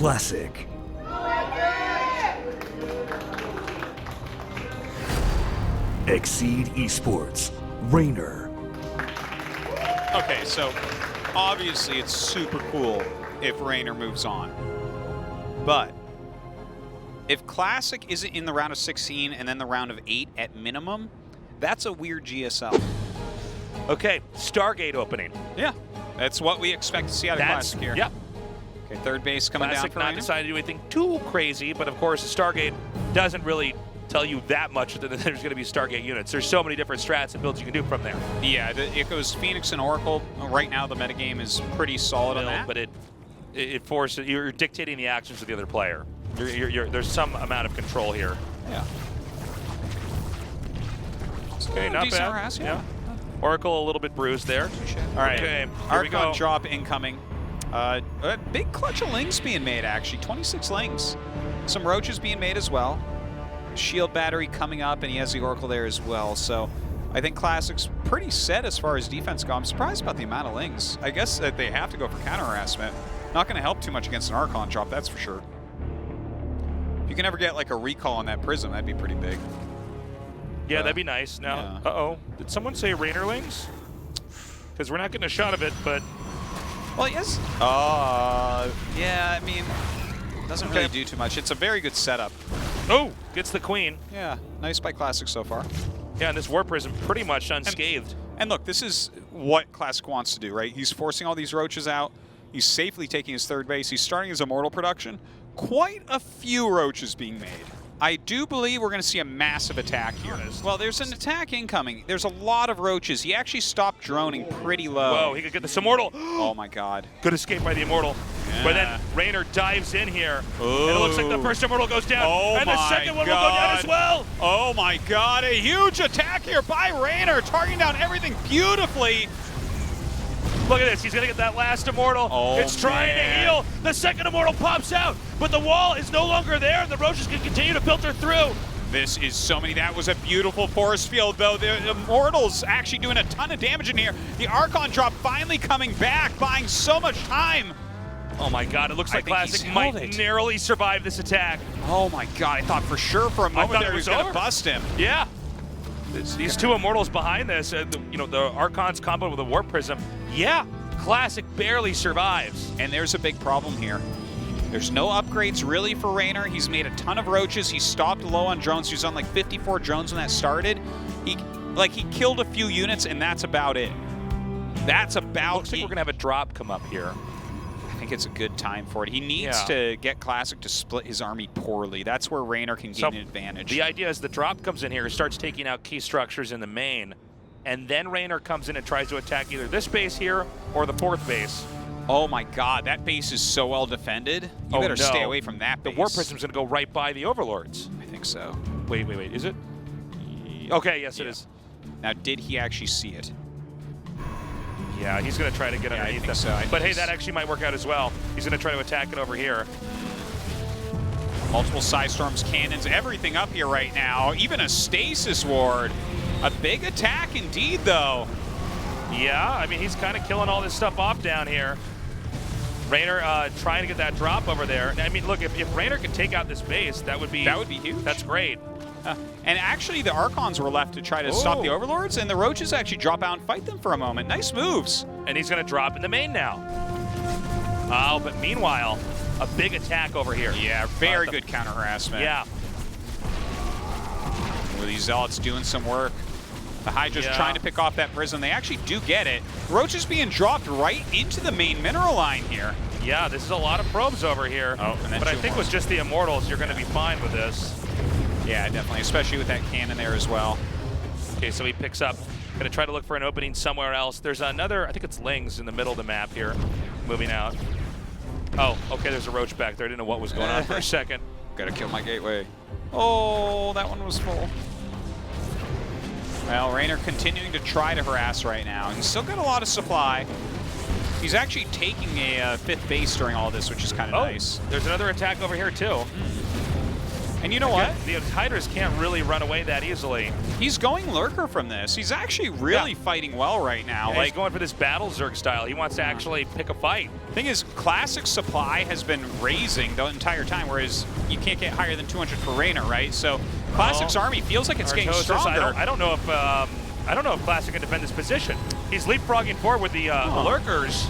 Classic. Exceed Esports, Reynor. Okay, so obviously it's super cool if Reynor moves on. But if Classic isn't in the round of 16 and then the round of 8 at minimum, that's a weird GSL. Okay, Stargate opening. Yeah, that's what we expect to see out of Classic here. Yep. Okay, third base coming Classic down for not Reynor. decided to do anything too crazy, but of course the Stargate doesn't really tell you that much that there's going to be Stargate units. There's so many different strats and builds you can do from there. Yeah, it goes Phoenix and Oracle. Right now the metagame is pretty solid on that. But it forces, you're dictating the actions of the other player. There's some amount of control here. Yeah. Okay, not decent bad. harass, Yeah. Oracle a little bit bruised there. All right, okay, here we go. Archon drop incoming. A big clutch of lings being made, actually. 26 lings. Some roaches being made as well. Shield battery coming up, and he has the Oracle there as well. So I think Classic's pretty set as far as defense go. I'm surprised about the amount of lings. I guess that they have to go for counter harassment. Not going to help too much against an Archon drop, that's for sure. If you can ever get like a recall on that Prism, that'd be pretty big. Yeah, that'd be nice. Now, uh-oh. Did someone say Rainerlings? Because we're not getting a shot of it, but... Well, yes. Yeah, I mean, doesn't really do too much. It's a very good setup. Oh, gets the queen. Yeah, nice by Classic so far. Yeah, and this War Prism pretty much unscathed. And look, this is what Classic wants to do, right? He's forcing all these roaches out. He's safely taking his third base. He's starting his Immortal production. Quite a few roaches being made. I do believe we're going to see a massive attack here. Well, there's an attack incoming. There's a lot of roaches. He actually stopped droning pretty low. Whoa, he could get this Immortal. Oh my god. Good escape by the Immortal. Yeah. But then Reynor dives in here. Ooh. And it looks like the first Immortal goes down. Oh and the second one will go down as well. Oh my god, a huge attack here by Reynor, targeting down everything beautifully. Look at this, he's gonna get that last Immortal. Oh, it's trying to heal. The second Immortal pops out, but the wall is no longer there, and the roaches can continue to filter through. This is so many. That was a beautiful force field, though. The Immortals actually doing a ton of damage in here. The Archon drop finally coming back, buying so much time. Oh my god, it looks like Classic might narrowly survive this attack. Oh my god, I thought for sure for a moment there he was going to bust him. Yeah. These two Immortals behind this, you know, the Archon's combo with the Warp Prism. Yeah, Classic barely survives. And there's a big problem here. There's no upgrades really for Reynor. He's made a ton of roaches. He stopped low on drones. He was on like 54 drones when that started. He killed a few units, and that's about it. That's about Looks like we're gonna have a drop come up here. I think it's a good time for it. He needs to get Classic to split his army poorly. That's where Reynor can gain an advantage. The idea is the drop comes in here, starts taking out key structures in the main, and then Reynor comes in and tries to attack either this base here or the fourth base. Oh my god, that base is so well defended. You better stay away from that base. The War Prism's gonna go right by the Overlords. I think so. Wait, is it? Okay, yes it is. Now, did he actually see it? Yeah, he's going to try to get underneath them. So. But hey, that actually might work out as well. He's going to try to attack it over here. Multiple Psystorms, cannons, everything up here right now. Even a Stasis Ward. A big attack indeed, though. Yeah, I mean, he's kind of killing all this stuff off down here. Reynor trying to get that drop over there. I mean, look, if Reynor could take out this base, that would be huge. That's great. And actually, the Archons were left to try to stop the Overlords, and the Roaches actually drop out and fight them for a moment. Nice moves. And he's going to drop in the main now. Oh, but meanwhile, a big attack over here. Yeah, very good counter harassment. Yeah. Where these Zealots doing some work. The Hydra's trying to pick off that Prism. They actually do get it. Roach is being dropped right into the main mineral line here. Yeah, this is a lot of probes over here. Oh, and then but I think with just the Immortals, you're going to be fine with this. Yeah, definitely, especially with that cannon there as well. Okay, so he picks up. Going to try to look for an opening somewhere else. There's another, I think it's Lings in the middle of the map here, moving out. Oh, okay, there's a Roach back there. I didn't know what was going on for a second. Gotta kill my gateway. Oh, that one was full. Well, Reynor continuing to try to harass right now. He's still got a lot of supply. He's actually taking a 5th base during all this, which is kind of nice. There's another attack over here, too. And you know what? The Hydras can't really run away that easily. He's going Lurker from this. He's actually really fighting well right now. Yeah, he's going for this battle Zerg style. He wants to actually pick a fight. Thing is, Classic supply has been raising the entire time, whereas you can't get higher than 200 for Reynor, right? So Classic's army feels like it's getting stronger. I don't know if Classic can defend this position. He's leapfrogging forward with the Lurkers.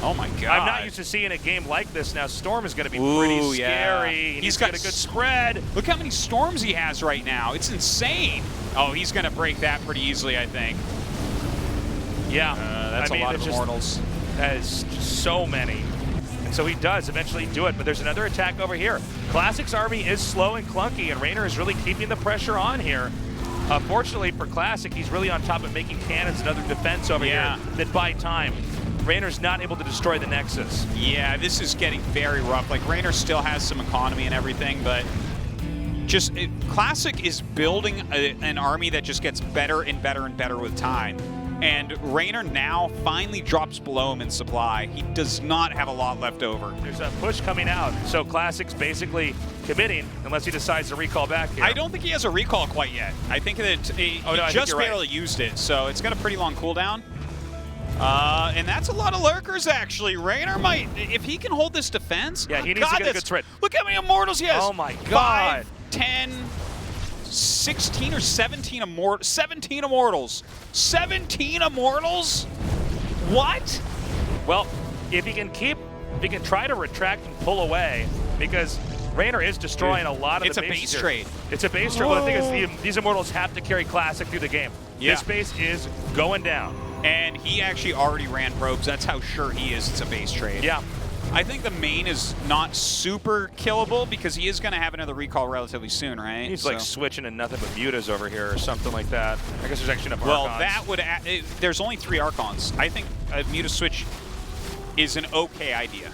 Oh my God! I'm not used to seeing a game like this. Now Storm is going to be pretty scary. He's got a good spread. Look how many storms he has right now. It's insane. Oh, he's going to break that pretty easily, I think. Yeah, that's a lot of Immortals. That is just so many. And so he does eventually do it, but there's another attack over here. Classic's army is slow and clunky, and Reynor is really keeping the pressure on here. Fortunately for Classic, he's really on top of making cannons and other defense over here that buy time. Reynor's not able to destroy the Nexus. Yeah, this is getting very rough. Like, Reynor still has some economy and everything, but just Classic is building an army that just gets better and better and better with time. And Reynor now finally drops below him in supply. He does not have a lot left over. There's a push coming out, so Classic's basically committing unless he decides to recall back here. I don't think he has a recall quite yet. I think that he just barely used it, so it's got a pretty long cooldown. And that's a lot of Lurkers, actually. Reynor might, if he can hold this defense. Yeah, he needs to get a good spread. Look how many Immortals he has. Oh my God. 5, 10, 16 or 17 Immortals. 17 Immortals. 17 Immortals? What? Well, if he can try to retract and pull away, because Reynor is destroying a lot of the bases. It's a base trade. It's a base trade. Well, the thing is, these Immortals have to carry Classic through the game. Yeah. This base is going down. And he actually already ran probes. That's how sure he is it's a base trade. Yeah. I think the main is not super killable because he is going to have another recall relatively soon, right? He's like switching to nothing but mutas over here or something like that. I guess there's actually enough Well, Archons. that would there's only 3 Archons. I think a muta switch is an okay idea.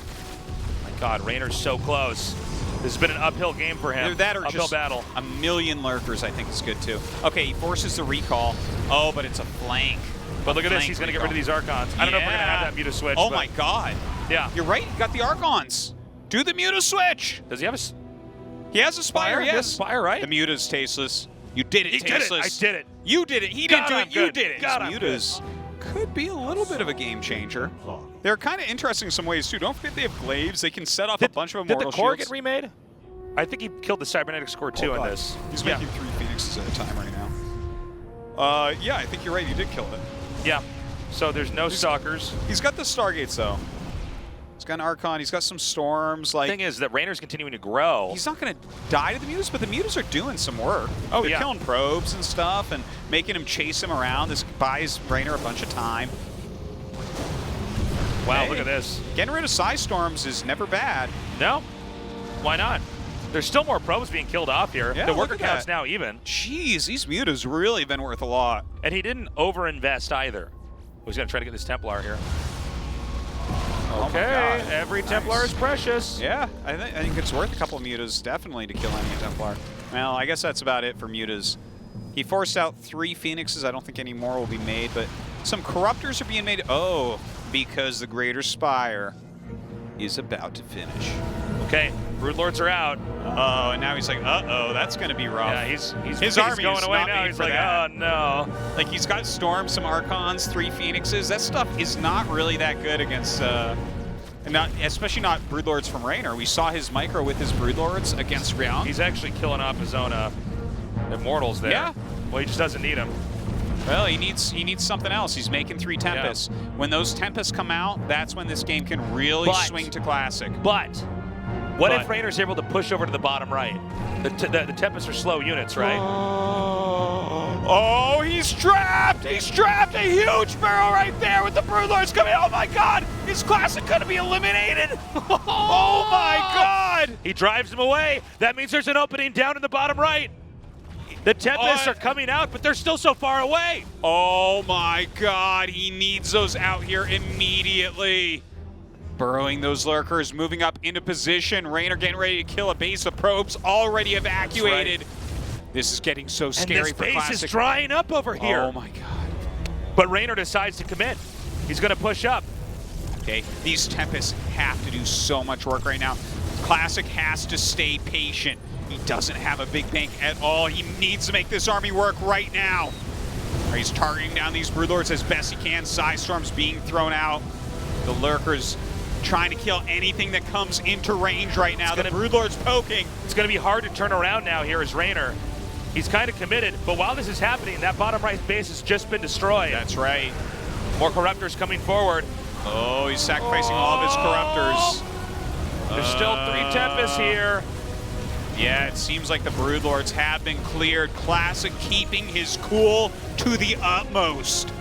My God, Reynor's so close. This has been an uphill game for him. That or uphill just battle. A million Lurkers, I think, is good too. Okay, he forces the recall. Oh, but it's a flank. But look at this, he's going to get rid of these Archons. I don't know if we're going to have that muta switch. Oh my God. Yeah. You're right, he got the Archons. Do the muta switch. Does he have a... He has a Spire, yes. He has a Spire, right? The muta's tasteless. You did it, tasteless. I did it. You did it. He didn't do it. You did it. God, mutas could be a little bit of a game changer. They're kind of interesting in some ways, too. Don't forget they have glaives. They can set off a bunch of Immortal Did the core shields. get remade? I think he killed the Cybernetics core, too, in this. He's making 3 Phoenixes at a time right now. Yeah, I think you're right. He did kill it. Yeah. So there's no Stalkers. He's got the Stargates, though. He's got an Archon. He's got some Storms. Like, the thing is that Reynor's continuing to grow. He's not going to die to the mutas, but the mutas are doing some work. Oh, they're killing probes and stuff and making him chase him around. This buys Reynor a bunch of time. Wow, look at this. Getting rid of Psy Storms is never bad. No. Why not? There's still more probes being killed off here. Yeah, the worker count's now even. Jeez, these mutas really been worth a lot. And he didn't overinvest either. He's going to try to get this Templar here. Okay, every Templar is precious. Yeah, I think it's worth a couple of mutas, definitely, to kill any Templar. Well, I guess that's about it for mutas. He forced out 3 Phoenixes. I don't think any more will be made, but some Corruptors are being made. Oh, because the Greater Spire is about to finish. Okay, Broodlords are out. Oh, and now he's like, uh-oh, that's going to be rough. Yeah, his army going is away not now. made He's for like, that. oh no. Like, he's got Storm, some Archons, 3 Phoenixes. That stuff is not really that good against, especially not Broodlords from Reynor. We saw his micro with his Broodlords against Ryong. He's actually killing off his own Immortals there. Yeah. Well, he just doesn't need them. Well, he needs something else. He's making 3 Tempests. Yeah. When those Tempests come out, that's when this game can really swing to Classic. But what if Reynor's able to push over to the bottom right? The Tempests are slow units, right? Oh, he's trapped! He's trapped! A huge barrel right there with the Broodlords coming. Oh my God! Is Classic going to be eliminated? Oh my God! He drives him away. That means there's an opening down in the bottom right. The Tempests are coming out, but they're still so far away. Oh my God, he needs those out here immediately. Burrowing those Lurkers, moving up into position. Reynor getting ready to kill a base of probes already evacuated. Right. This is getting so scary for Classic. And this base is drying up over here. Oh my God. But Reynor decides to commit. He's going to push up. Okay, these Tempests have to do so much work right now. Classic has to stay patient. He doesn't have a big bank at all. He needs to make this army work right now. He's targeting down these Broodlords as best he can. Psystorm's being thrown out. The Lurkers trying to kill anything that comes into range right now. The Broodlord's poking. It's going to be hard to turn around now here as Reynor. He's kind of committed, but while this is happening, that bottom right base has just been destroyed. That's right. More Corruptors coming forward. Oh, he's sacrificing all of his Corruptors. There's still 3 Tempests here. Yeah, it seems like the Broodlords have been cleared. Classic keeping his cool to the utmost.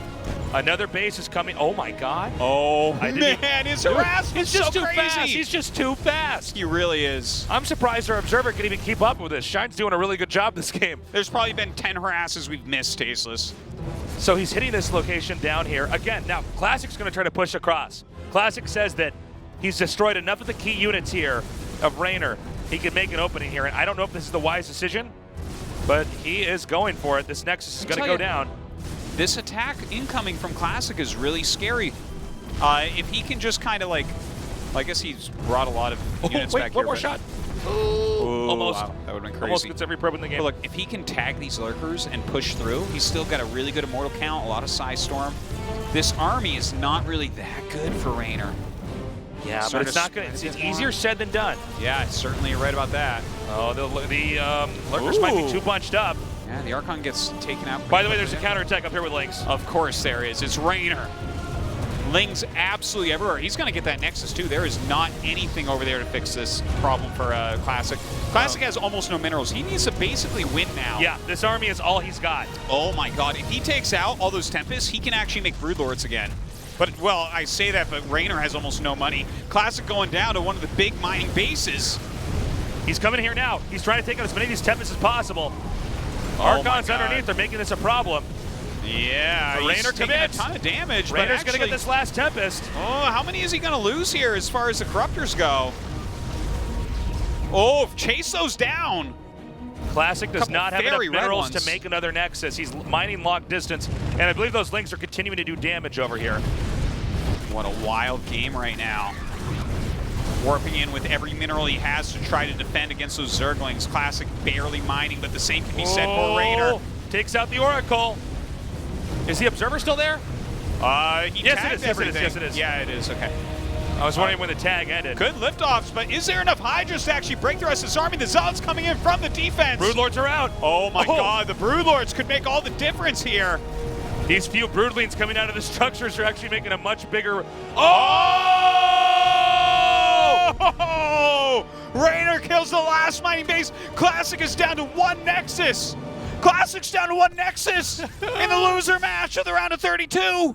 Another base is coming. Oh my God. Oh man, his harassment is just so too crazy. fast. He's just too fast. He really is. I'm surprised our Observer can even keep up with this. Shine's doing a really good job this game. There's probably been 10 harasses we've missed, Tasteless. So he's hitting this location down here. Again, now Classic's going to try to push across. Classic says that he's destroyed enough of the key units here of Reynor. He can make an opening here, and I don't know if this is the wise decision, but he is going for it. This Nexus is going to go down. This attack incoming from Classic is really scary. If he can just kind of like, I guess he's brought a lot of units back here. One more shot. Ooh, Almost. Wow, that would have been crazy. Almost gets every probe in the game. But look, if he can tag these Lurkers and push through, he's still got a really good Immortal count, a lot of Psystorm. This army is not really that good for Reynor. Yeah, but it's not good. It's easier said than done. Yeah, certainly you're right about that. Oh, the Lurkers might be too bunched up. Yeah, the Archon gets taken out. By the way, there's a counterattack up here with Lings. Of course there is. It's Reynor. Lings absolutely everywhere. He's going to get that Nexus too. There is not anything over there to fix this problem for Classic. Classic has almost no minerals. He needs to basically win now. Yeah, this army is all he's got. Oh my God. If he takes out all those Tempests, he can actually make Broodlords again. But, well, I say that, but Reynor has almost no money. Classic going down to one of the big mining bases. He's coming here now. He's trying to take out as many of these Tempests as possible. Archon's underneath. They're making this a problem. Yeah, Reynor taking a ton of damage. Reynor's going to get this last Tempest. Oh, how many is he going to lose here as far as the Corruptors go? Oh, chase those down. Classic does not have enough minerals ones to make another Nexus. He's mining long distance, and I believe those Lings are continuing to do damage over here. What a wild game right now. Warping in with every mineral he has to try to defend against those Zerglings. Classic barely mining, but the same can be said for Reynor. Takes out the Oracle. Is the Observer still there? Yes, it is. Yes, it is. Yeah, it is. Okay. I was wondering when the tag ended. Good liftoffs, but is there enough Hydras to actually break the rest of this army? The Zealots coming in from the defense. Broodlords are out. Oh my God, the Broodlords could make all the difference here. These few Broodlings coming out of the structures are actually making a much bigger... Oh! Reynor kills the last mining base. Classic is down to 1 Nexus. Classic's down to 1 Nexus in the loser match of the round of 32.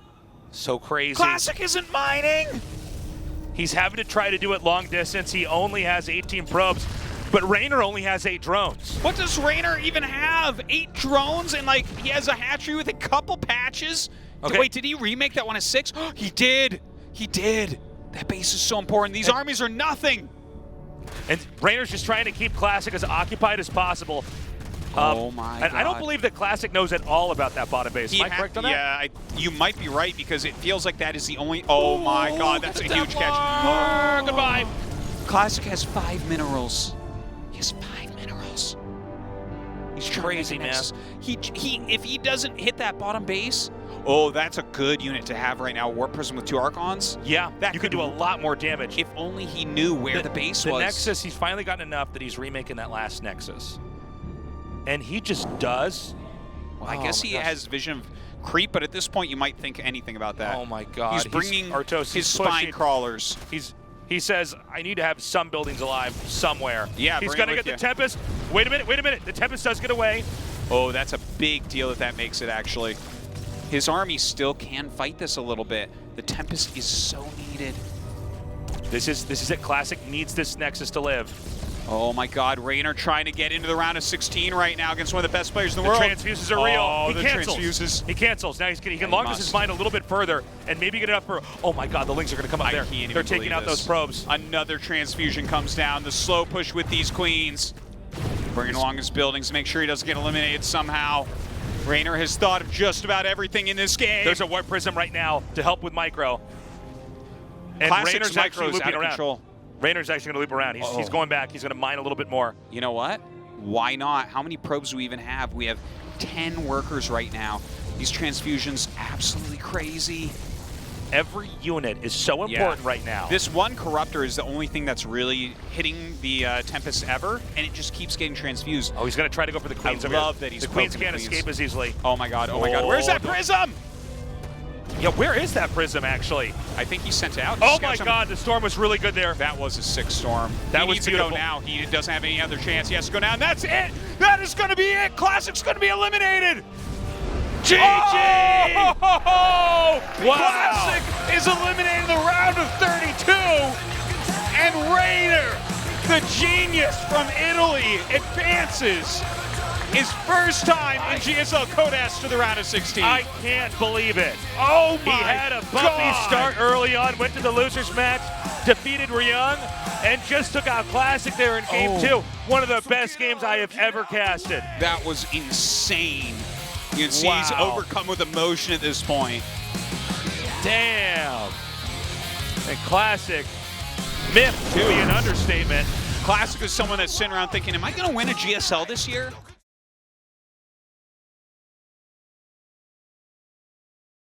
So crazy. Classic isn't mining. He's having to try to do it long distance. He only has 18 probes, but Reynor only has 8 drones. What does Reynor even have? 8 drones and like he has a hatchery with a couple patches? Okay. Wait, did he remake that one as 6? He did. He did. That base is so important. These armies are nothing. And Reynor's just trying to keep Classic as occupied as possible. Oh my God. And I don't believe that Classic knows at all about that bottom base. Am I correct on that? Yeah, you might be right because it feels like that is the only... Oh my God, that's a huge catch. Goodbye. Classic has 5 minerals. He has 5 minerals. He's crazy, man. If he doesn't hit that bottom base... Oh, that's a good unit to have right now. Warp Prism with 2 Archons. Yeah, that you could do a lot more damage. If only he knew where the base was. The Nexus, he's finally gotten enough that he's remaking that last Nexus. And he just does. Well, I guess he has vision of creep, but at this point you might think anything about that. Oh my God. He's bringing his spine crawlers. He says, I need to have some buildings alive somewhere. Yeah, he's going to get the Tempest. Wait a minute. The Tempest does get away. Oh, that's a big deal that makes it, actually. His army still can fight this a little bit. The Tempest is so needed. This is it. Classic needs this Nexus to live. Oh my God, Reynor trying to get into the round of 16 right now against one of the best players in the world. The transfuses are real. Oh, He cancels. He cancels. Now he can long his mind a little bit further and maybe get it up for... Oh my God, the Lings are going to come up there. They're taking out those probes. Another transfusion comes down. The slow push with these queens. Bringing along his buildings, make sure he doesn't get eliminated somehow. Reynor has thought of just about everything in this game. There's a Warp Prism right now to help with Micro. And Classic's Reynor's actually Micro's looping out of around. control. Reynor's actually going to loop around. He's going back. He's going to mine a little bit more. You know what? Why not? How many probes do we even have? We have 10 workers right now. These transfusions, absolutely crazy. Every unit is so important right now. This one corruptor is the only thing that's really hitting the Tempest ever, and it just keeps getting transfused. Oh, he's going to try to go for the Queens. I love that he's the Queens poking can't the escape as easily. Oh my god, oh my god. Where's that Prism? Yeah, where is that Prism, actually? I think he sent it out. Oh my god, the storm was really good there. That was a sick storm. That he was needs beautiful. to go now. He doesn't have any other chance. He has to go now, and that's it! That is going to be it! Classic's going to be eliminated! GG! Oh, wow. Classic is eliminated in the round of 32, and Reynor, the genius from Italy, advances his first time in GSL Protoss to the round of 16. I can't believe it. Oh my He had a bumpy God. start early on, went to the losers match, defeated Ryung, and just took out Classic there in game 2. One of the best games I have ever casted. That was insane. You can see he's overcome with emotion at this point. Damn. And Classic, myth to be an understatement. Classic is someone that's sitting around thinking, am I going to win a GSL this year?